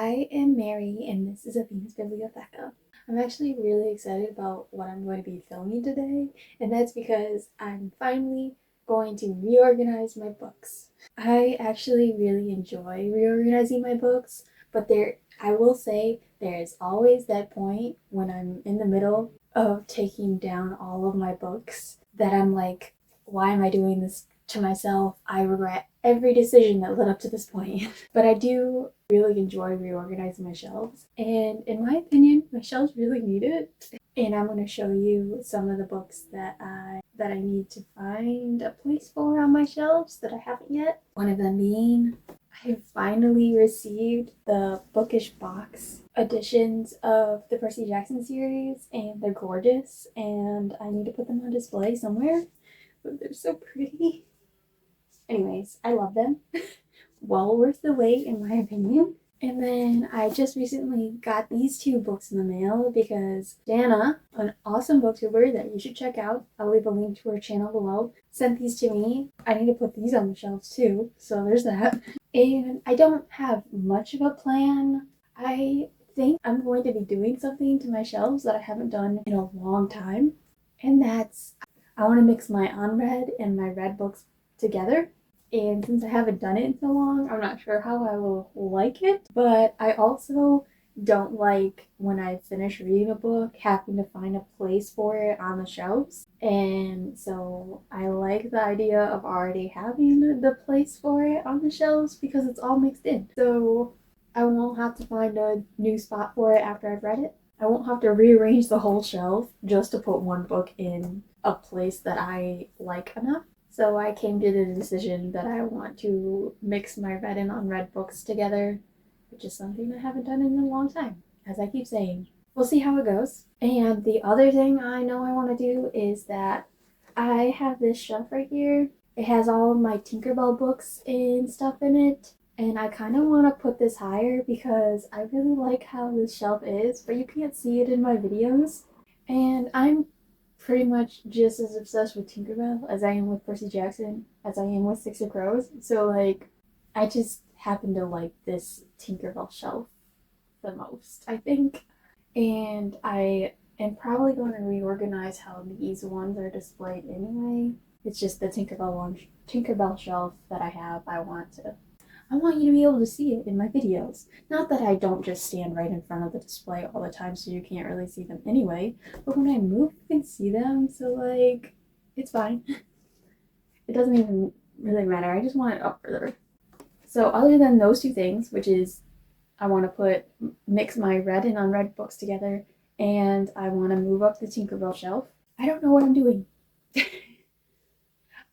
I am Mary, and this is Athena's Bibliotheca. I'm actually really excited about what I'm going to be filming today, and that's because I'm finally going to reorganize my books. I actually really enjoy reorganizing my books, but I will say, there is always that point when I'm in the middle of taking down all of my books that I'm like, why am I doing this to myself? I regret every decision that led up to this point. But I do really enjoy reorganizing my shelves, and in my opinion, my shelves really need it. And I'm going to show you some of the books that I need to find a place for on my shelves that I haven't yet. One of them being, I finally received the bookish box editions of the Percy Jackson series, and they're gorgeous, and I need to put them on display somewhere. But they're so pretty. Anyways, I love them. Well worth the wait, in my opinion. And then I just recently got these two books in the mail because Dana, an awesome booktuber that you should check out, I'll leave a link to her channel below, sent these to me. I need to put these on the shelves too, so there's that. And I don't have much of a plan. I think I'm going to be doing something to my shelves that I haven't done in a long time, and that's I want to mix my unread and my read books together. And since I haven't done it in so long, I'm not sure how I will like it. But I also don't like, when I finish reading a book, having to find a place for it on the shelves. And so I like the idea of already having the place for it on the shelves because it's all mixed in. So I won't have to find a new spot for it after I've read it. I won't have to rearrange the whole shelf just to put one book in a place that I like enough. So I came to the decision that I want to mix my read and unread books together, which is something I haven't done in a long time, as I keep saying. We'll see how it goes. And the other thing I know I want to do is that I have this shelf right here. It has all of my Tinkerbell books and stuff in it. And I kind of want to put this higher because I really like how this shelf is, but you can't see it in my videos. And I'm pretty much just as obsessed with Tinkerbell as I am with Percy Jackson, as I am with Six of Crows. So, I just happen to like this Tinkerbell shelf the most, I think. And I am probably going to reorganize how these ones are displayed anyway. It's just the Tinkerbell shelf that I have. I want you to be able to see it in my videos. Not that I don't just stand right in front of the display all the time so you can't really see them anyway, but when I move you can see them, so it's fine. It doesn't even really matter. I just want it up further. So other than those two things, which is I want to mix my read and unread books together, and I want to move up the Tinkerbell shelf, I don't know what I'm doing.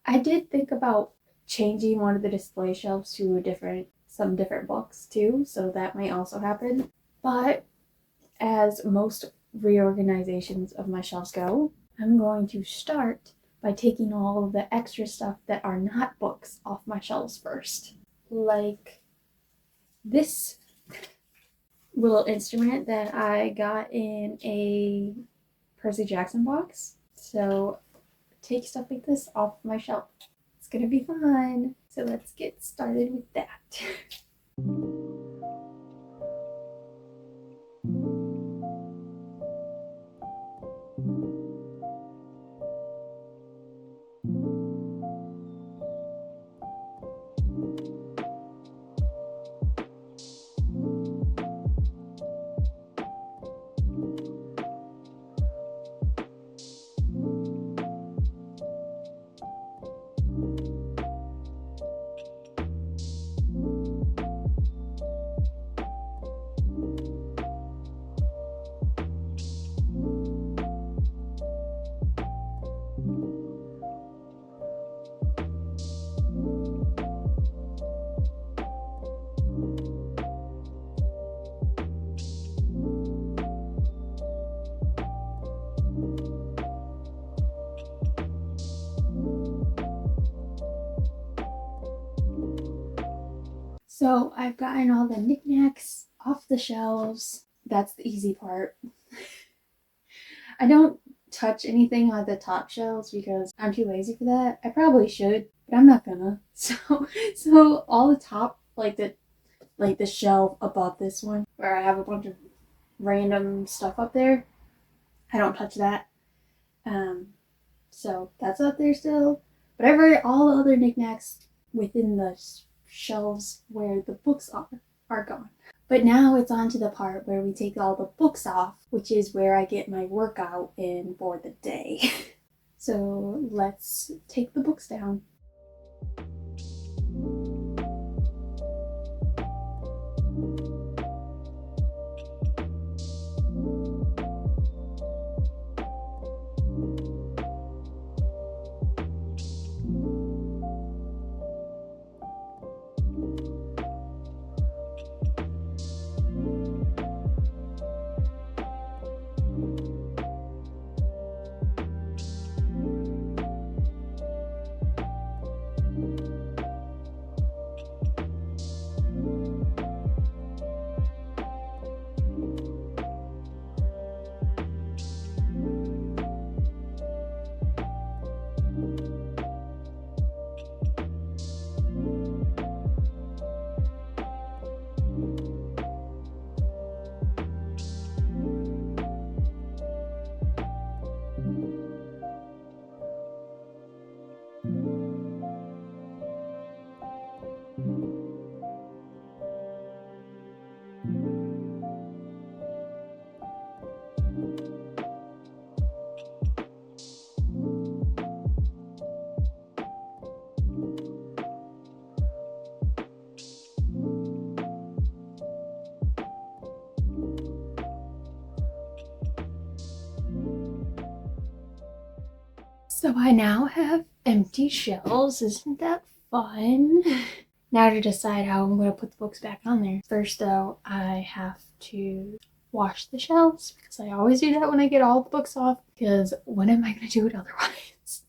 I did think about changing one of the display shelves to some different books too, so that might also happen. But as most reorganizations of my shelves go, I'm going to start by taking all of the extra stuff that are not books off my shelves first. Like this little instrument that I got in a Percy Jackson box. So take stuff like this off my shelf. It's gonna be fun. So let's get started with that. So I've gotten all the knickknacks off the shelves. That's the easy part. I don't touch anything on the top shelves because I'm too lazy for that. I probably should, but I'm not gonna. So all the top, like the like the shelf above this one where I have a bunch of random stuff up there. I don't touch that. So that's up there still. But all the other knickknacks within the shelves where the books are gone. But now it's on to the part where we take all the books off, which is where I get my workout in for the day. So let's take the books down. So I now have empty shelves. Isn't that fun? Now to decide how I'm going to put the books back on there. First though, I have to wash the shelves because I always do that when I get all the books off, because when am I going to do it otherwise?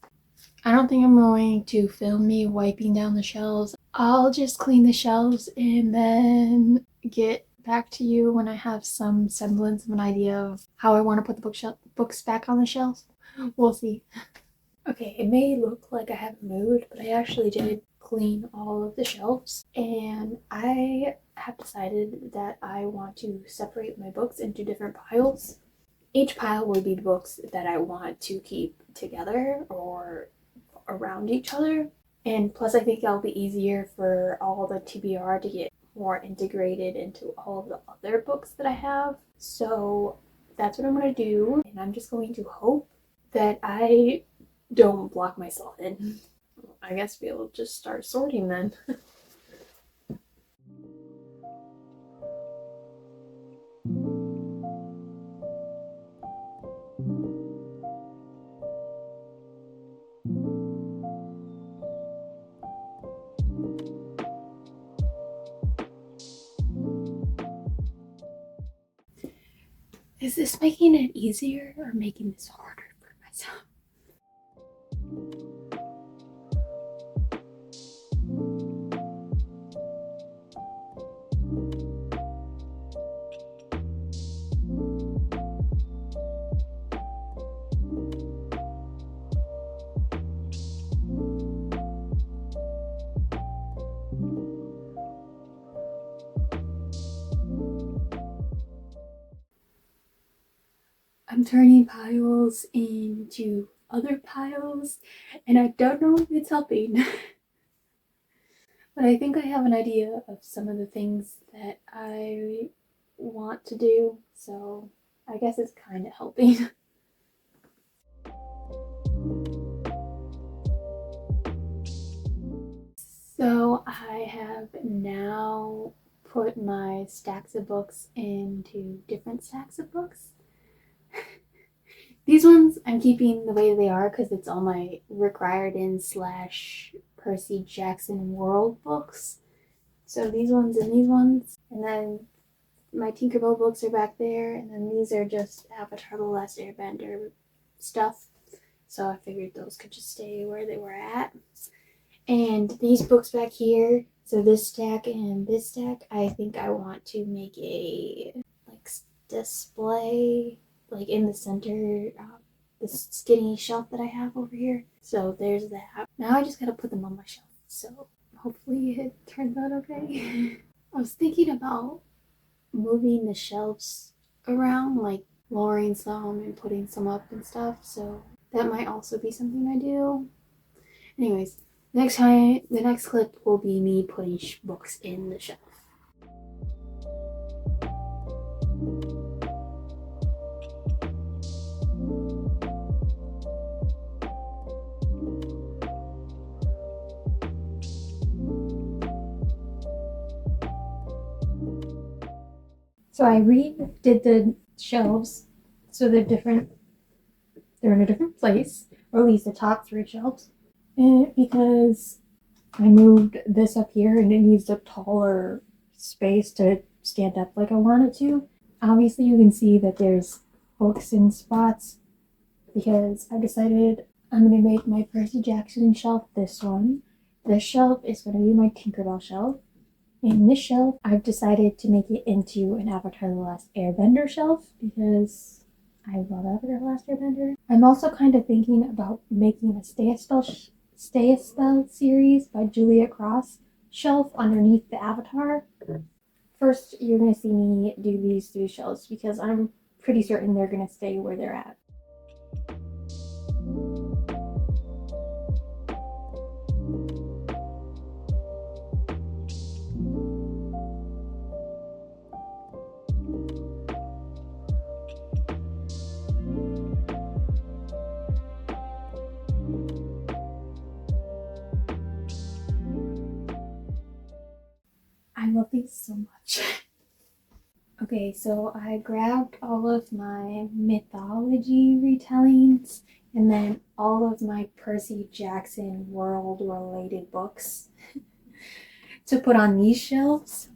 I don't think I'm going to film me wiping down the shelves. I'll just clean the shelves and then get back to you when I have some semblance of an idea of how I want to put the books back on the shelves. We'll see. Okay, it may look like I haven't moved, but I actually did clean all of the shelves, and I have decided that I want to separate my books into different piles. Each pile will be the books that I want to keep together or around each other, and plus I think that'll be easier for all the TBR to get more integrated into all of the other books that I have. So that's what I'm going to do, and I'm just going to hope that I don't block myself in. I guess we'll just start sorting then. Is this making it easier or making this harder for myself? I'm turning piles into other piles, and I don't know if it's helping. But I think I have an idea of some of the things that I want to do, so I guess it's kind of helping. So I have now put my stacks of books into different stacks of books. These ones I'm keeping the way they are because it's all my Rick Riordan / Percy Jackson world books. So these ones and these ones. And then my Tinkerbell books are back there. And then these are just Avatar The Last Airbender stuff. So I figured those could just stay where they were at. And these books back here, so this stack and this stack, I think I want to make a display in the center, this skinny shelf that I have over here. So there's that. Now I just gotta put them on my shelf. So hopefully it turns out okay. I was thinking about moving the shelves around, like lowering some and putting some up and stuff, so that might also be something I do. Anyways, the next clip will be me putting books in the shelf. So I redid the shelves, so they're different. They're in a different place, or at least the top three shelves, and because I moved this up here and it needs a taller space to stand up like I want it to. Obviously, you can see that there's books in spots because I decided I'm going to make my Percy Jackson shelf this one. This shelf is going to be my Tinkerbell shelf. And this shelf, I've decided to make it into an Avatar The Last Airbender shelf because I love Avatar The Last Airbender. I'm also kind of thinking about making a Stay a Spell series by Julia Cross shelf underneath the Avatar. First, you're going to see me do these three shelves because I'm pretty certain they're going to stay where they're at. I love these so much. Okay, so I grabbed all of my mythology retellings and then all of my Percy Jackson world related books to put on these shelves.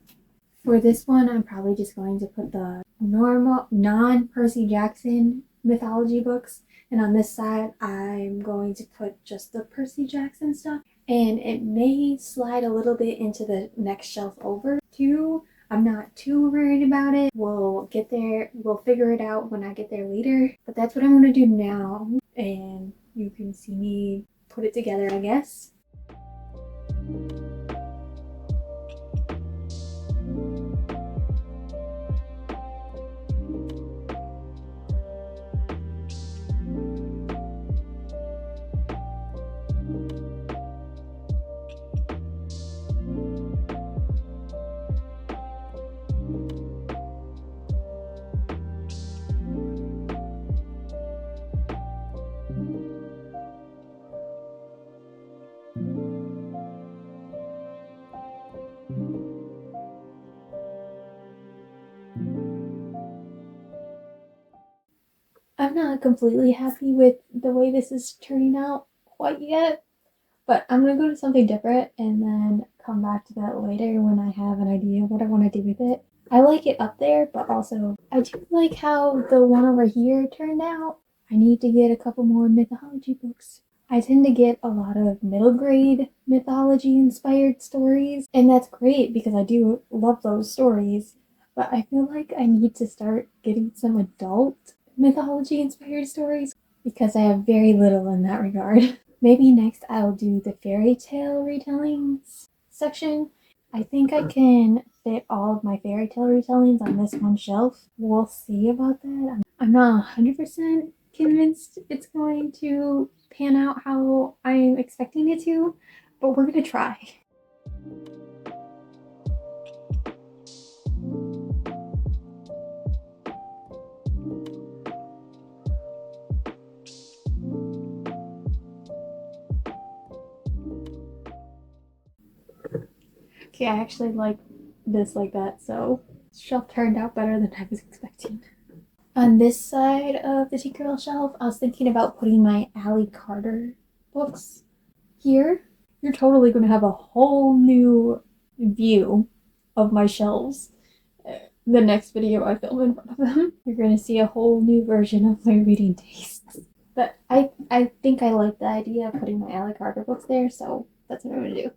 For this one, I'm probably just going to put the normal non Percy Jackson mythology books, and on this side, I'm going to put just the Percy Jackson stuff. And it may slide a little bit into the next shelf over too. I'm not too worried about it. We'll get there. We'll figure it out when I get there later. But that's what I'm going to do now. And you can see me put it together, I guess. I'm not completely happy with the way this is turning out quite yet, but I'm gonna go to something different and then come back to that later when I have an idea of what I want to do with it. I like it up there, but also I do like how the one over here turned out. I need to get a couple more mythology books. I tend to get a lot of middle grade mythology inspired stories, and that's great because I do love those stories. But I feel like I need to start getting some adult mythology inspired stories because I have very little in that regard. Maybe next I'll do the fairy tale retellings section. I think I can fit all of my fairy tale retellings on this one shelf. We'll see about that. I'm not 100% convinced it's going to pan out how I'm expecting it to, but we're gonna try. Okay, I actually like this like that, so this shelf turned out better than I was expecting. On this side of the Tinkerbell shelf, I was thinking about putting my Ally Carter books here. You're totally going to have a whole new view of my shelves the next video I film in front of them. You're going to see a whole new version of my reading tastes. But I think I like the idea of putting my Ally Carter books there, so that's what I'm going to do.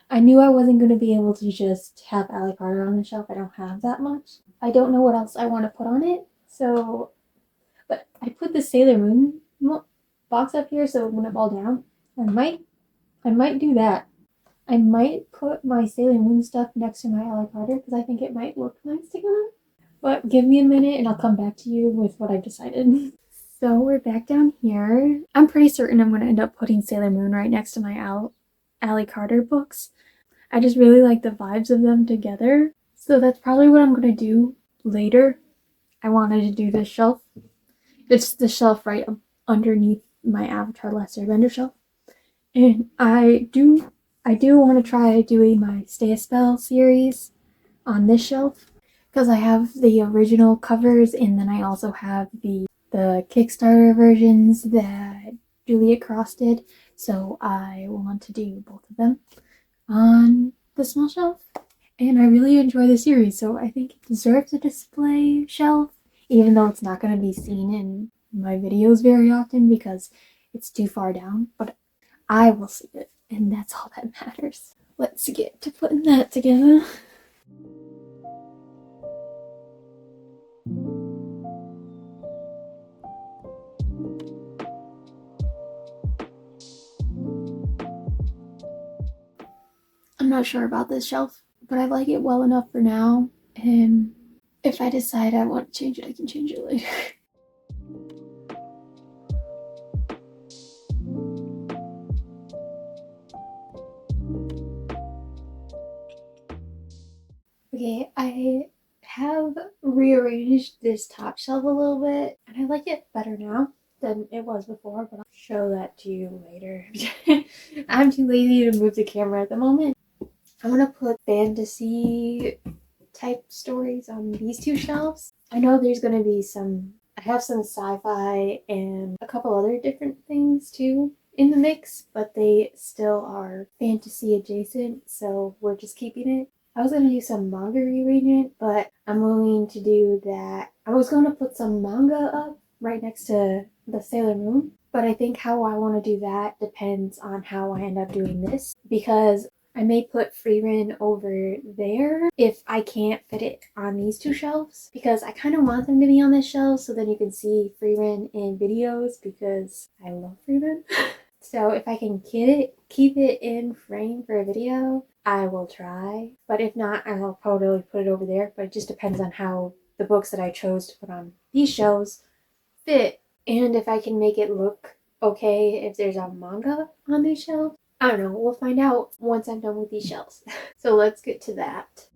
I knew I wasn't going to be able to just have Ally Carter on the shelf. I don't have that much. I don't know what else I want to put on it, so... But I put the Sailor Moon box up here so it wouldn't fall down. I might do that. I might put my Sailor Moon stuff next to my Ally Carter because I think it might look nice together. But give me a minute and I'll come back to you with what I've decided. So we're back down here. I'm pretty certain I'm going to end up putting Sailor Moon right next to my Ally Carter books. I just really like the vibes of them together. So that's probably what I'm going to do later. I wanted to do this shelf. It's the shelf right underneath my Avatar Last Airbender shelf. And I do want to try doing my Stay a Spell series on this shelf because I have the original covers and then I also have the Kickstarter versions that Juliet Cross did. So I want to do both of them on the small shelf. And I really enjoy the series, so I think it deserves a display shelf, even though it's not going to be seen in my videos very often because it's too far down. But I will see it, and that's all that matters. Let's get to putting that together. I'm not sure about this shelf, but I like it well enough for now, and if I decide I want to change it, I can change it later. Okay, I have rearranged this top shelf a little bit, and I like it better now than it was before, but I'll show that to you later. I'm too lazy to move the camera at the moment. I'm gonna put fantasy type stories on these two shelves. I know there's gonna be I have some sci-fi and a couple other different things too in the mix, but they still are fantasy adjacent, so we're just keeping it. I was going to do some manga rearrangement, but I'm willing to do that. I was going to put some manga up right next to the Sailor Moon, but I think how I want to do that depends on how I end up doing this, because I may put Freerin over there if I can't fit it on these two shelves, because I kind of want them to be on this shelf so then you can see Freerin in videos because I love Freerin. So if I can keep it in frame for a video, I will try. But if not, I'll probably put it over there. But it just depends on how the books that I chose to put on these shelves fit. And if I can make it look okay if there's a manga on these shelves. I don't know. We'll find out once I'm done with these shelves. So let's get to that.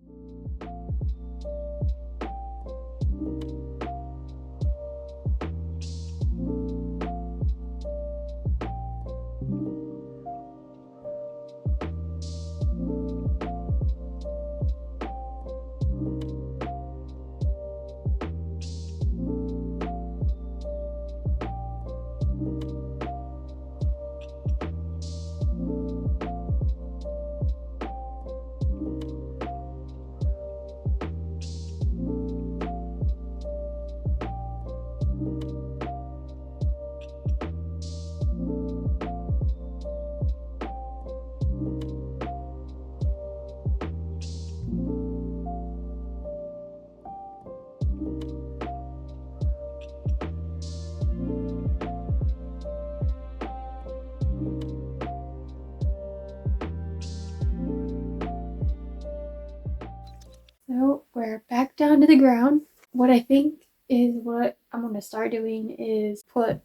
So we're back down to the ground. What I think is what I'm going to start doing is put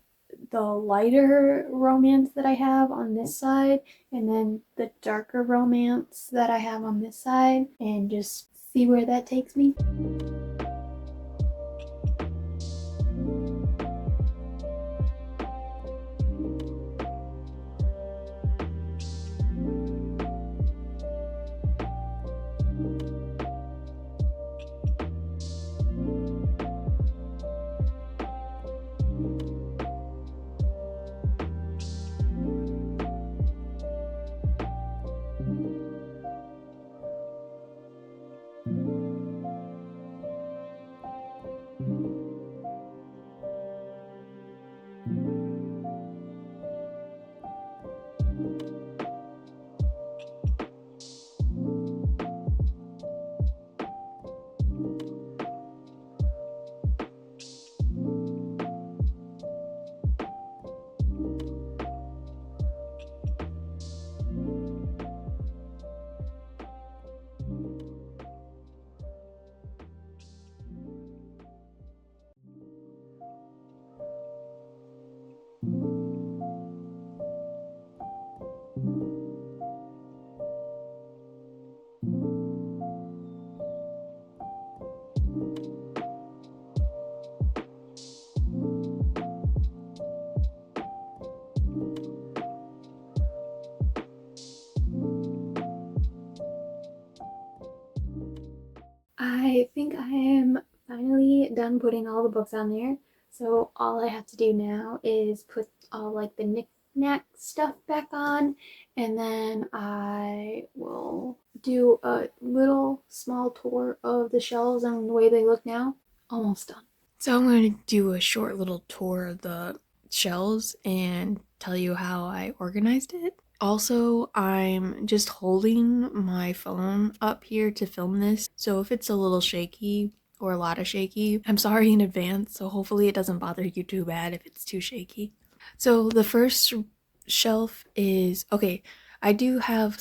the lighter romance that I have on this side and then the darker romance that I have on this side and just see where that takes me. I think I am finally done putting all the books on there. So all I have to do now is put all like the knickknack stuff back on, and then I will do a little small tour of the shelves and the way they look now. Almost done. So I'm going to do a short little tour of the shelves and tell you how I organized it. Also, I'm just holding my phone up here to film this, so if it's a little shaky or a lot of shaky, I'm sorry in advance, so hopefully it doesn't bother you too bad if it's too shaky. So the first shelf is, okay, I do have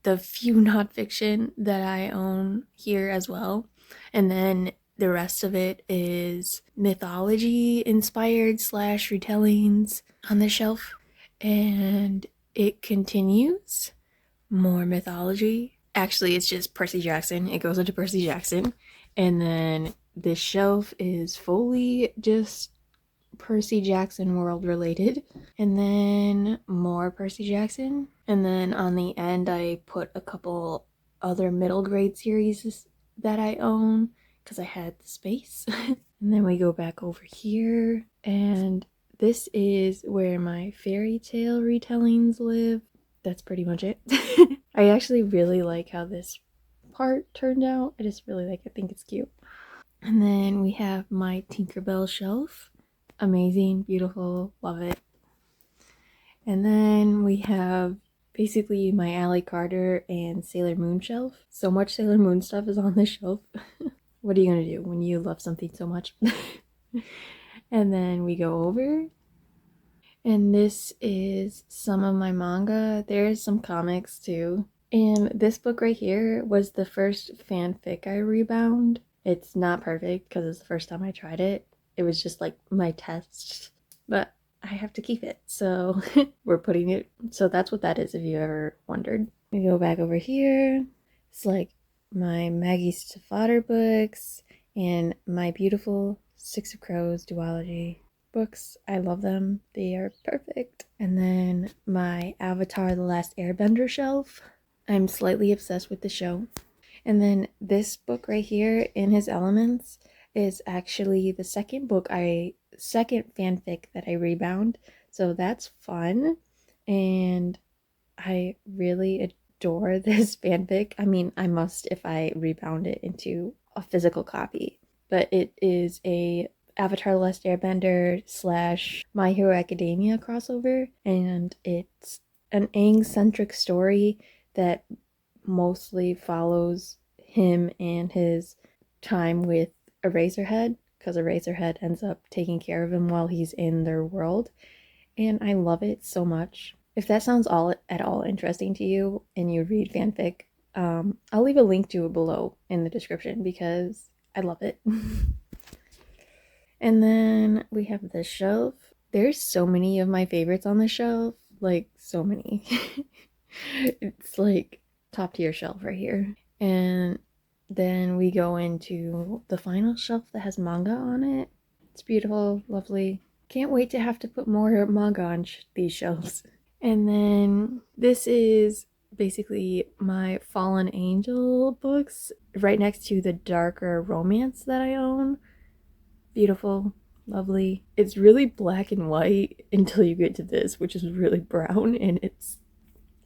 the few nonfiction that I own here as well, and then the rest of it is mythology inspired slash retellings on the shelf. And it continues. More mythology. Actually, it's just Percy Jackson. It goes into Percy Jackson. And then this shelf is fully just Percy Jackson world related. And then more Percy Jackson. And then on the end, I put a couple other middle grade series that I own because I had the space. And then we go back over here, and this is where my fairy tale retellings live. That's pretty much it. I actually really like how this part turned out. I just really like it. I think it's cute. And then we have my Tinkerbell shelf. Amazing, beautiful, love it. And then we have basically my Ally Carter and Sailor Moon shelf. So much Sailor Moon stuff is on this shelf. What are you gonna do when you love something so much? And then we go over, and this is some of my manga. There's some comics too. And this book right here was the first fanfic I rebound. It's not perfect because it's the first time I tried it. It was just like my test, but I have to keep it, so we're putting it. So that's what that is, if you ever wondered. We go back over here. It's like my Maggie's Fodder books and my beautiful Six of Crows duology books. I love them. They are perfect. And then my Avatar The Last Airbender shelf. I'm slightly obsessed with the show. And then this book right here, In His Elements, is actually the second fanfic that I rebound. So that's fun. And I really adore this fanfic. I mean, I must if I rebound it into a physical copy. But it is a Avatar The Last Airbender slash My Hero Academia crossover, and it's an Aang-centric story that mostly follows him and his time with Eraserhead, because Eraserhead ends up taking care of him while he's in their world, and I love it so much. If that sounds at all interesting to you and you read fanfic, I'll leave a link to it below in the description because I love it. And then we have this shelf. There's so many of my favorites on the shelf, like so many. It's like top tier shelf right here. And then we go into the final shelf that has manga on it. It's beautiful, lovely. Can't wait to have to put more manga on these shelves. And then this is basically my Fallen Angel books right next to the darker romance that I own. Beautiful, lovely. It's really black and white until you get to this, which is really brown, and it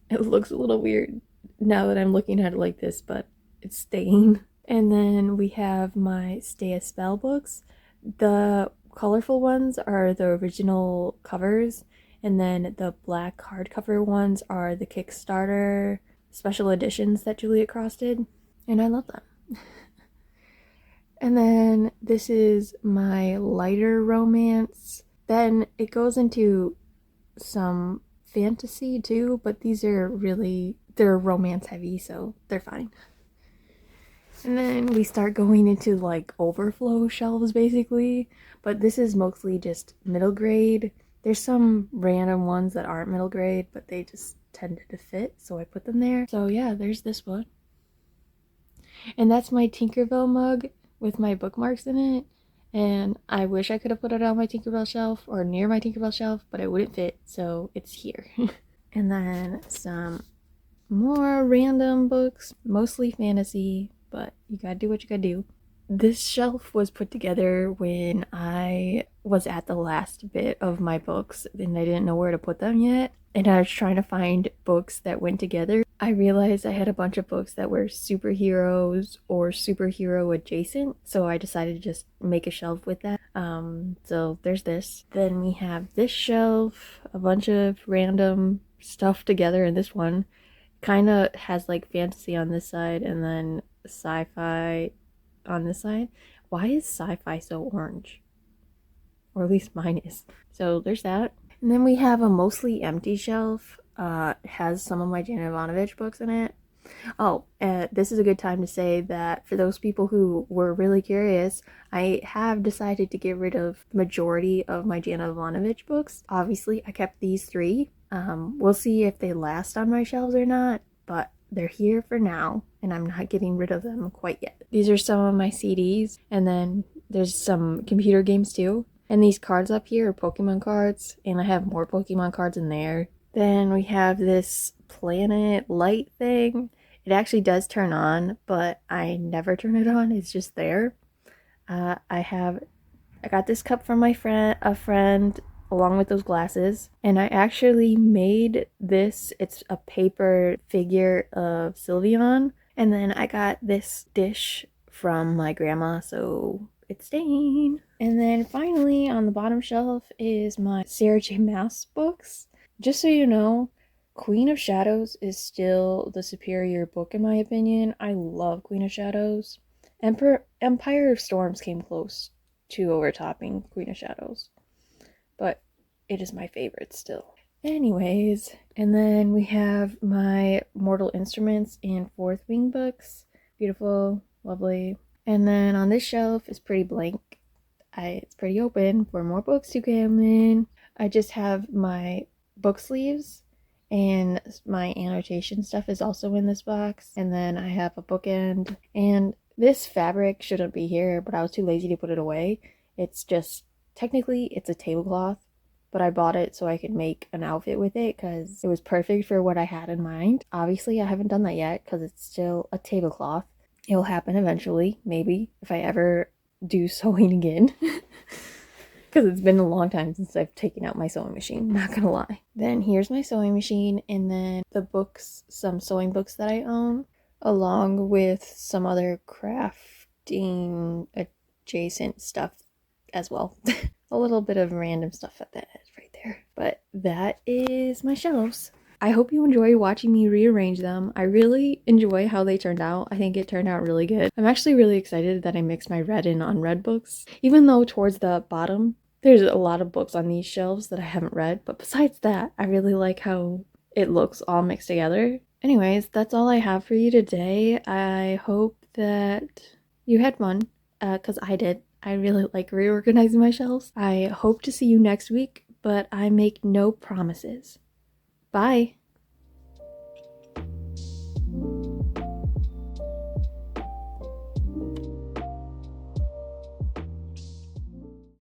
looks a little weird now that I'm looking at it like this, but it's staying. And then we have my Stay a Spell books. The colorful ones are the original covers, and then the black hardcover ones are the Kickstarter special editions that Juliet Cross did, and I love them. And then this is my lighter romance. Then it goes into some fantasy too, but these are they're romance heavy, so they're fine. And then we start going into like overflow shelves basically, but this is mostly just middle grade There's some random ones that aren't middle grade, but they just tended to fit, so I put them there. So yeah, there's this one. And that's my Tinkerbell mug with my bookmarks in it. And I wish I could have put it on my Tinkerbell shelf or near my Tinkerbell shelf, but it wouldn't fit, so it's here. And then some more random books, mostly fantasy, but you gotta do what you gotta do. This shelf was put together when I was at the last bit of my books and I didn't know where to put them yet. And I was trying to find books that went together. I realized I had a bunch of books that were superheroes or superhero adjacent, so I decided to just make a shelf with that. So there's this. Then we have this shelf, a bunch of random stuff together in this one. Kind of has like fantasy on this side and then sci-fi on this side. Why is sci-fi so orange? Or at least mine is. So there's that. And then we have a mostly empty shelf. It has some of my Janet Ivanovich books in it. Oh, this is a good time to say that for those people who were really curious, I have decided to get rid of the majority of my Janet Ivanovich books. Obviously, I kept these 3. We'll see if they last on my shelves or not, but they're here for now, and I'm not getting rid of them quite yet. These are some of my CDs, and then there's some computer games too. And these cards up here are Pokemon cards, and I have more Pokemon cards in there. Then we have this planet light thing. It actually does turn on, but I never turn it on. It's just there. I got this cup from a friend, along with those glasses, and I actually made this. It's a paper figure of Sylveon, and then I got this dish from my grandma, so it's staying. And then finally on the bottom shelf is my Sarah J Maas books. Just so you know, Queen of Shadows is still the superior book in my opinion. I love Queen of Shadows. Empire of Storms came close to overtopping Queen of Shadows, but it is my favorite still. Anyways, and then we have my Mortal Instruments and Fourth Wing books. Beautiful, lovely. And then on this shelf is pretty blank. It's pretty open for more books to come in. I just have my book sleeves, and my annotation stuff is also in this box. And then I have a bookend, and this fabric shouldn't be here, but I was too lazy to put it away. It's just, technically it's a tablecloth, but I bought it so I could make an outfit with it because it was perfect for what I had in mind. Obviously I haven't done that yet because it's still a tablecloth. It'll happen eventually, maybe, if I ever do sewing again. Because it's been a long time since I've taken out my sewing machine, not gonna lie. Then here's my sewing machine, and then the books, some sewing books that I own, along with some other crafting adjacent stuff as well. A little bit of random stuff at the end right there. But that is my shelves. I hope you enjoy watching me rearrange them. I really enjoy how they turned out. I think it turned out really good. I'm actually really excited that I mixed my read and unread books. Even though towards the bottom, there's a lot of books on these shelves that I haven't read. But besides that, I really like how it looks all mixed together. Anyways, that's all I have for you today. I hope that you had fun, because I did. I really like reorganizing my shelves. I hope to see you next week, but I make no promises. Bye!